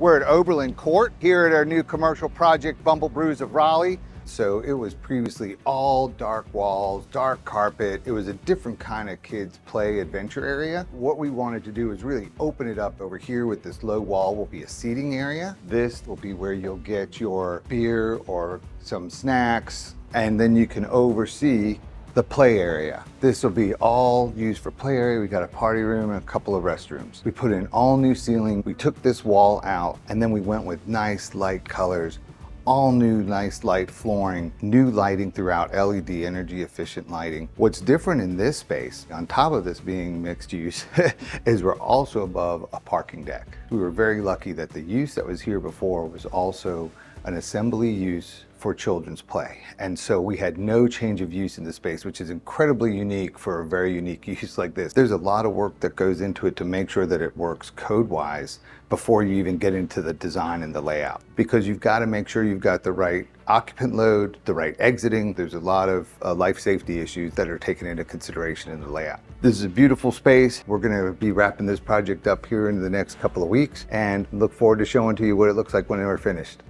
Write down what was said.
We're at Oberlin Court here at our new commercial project, Bumble Brews of Raleigh. So it was previously all dark walls, dark carpet. It was a different kind of kids play adventure area. What we wanted to do is really open it up. Over here with this low wall will be a seating area. This will be where you'll get your beer or some snacks, and then you can oversee the play area. This will be all used for play area. We got a party room and a couple of restrooms. We put in all new ceiling. We took this wall out and then we went with nice light colors, all new nice light flooring, new lighting throughout, LED energy efficient lighting. What's different in this space, on top of this being mixed use, is we're also above a parking deck. We were very lucky that the use that was here before was also an assembly use for children's play. And so we had no change of use in the space, which is incredibly unique for a very unique use like this. There's a lot of work that goes into it to make sure that it works code-wise before you even get into the design and the layout. Because you've got to make sure you've got the right occupant load, the right exiting. There's a lot of life safety issues that are taken into consideration in the layout. This is a beautiful space. We're going to be wrapping this project up here in the next couple of weeks and look forward to showing to you what it looks like when we're finished.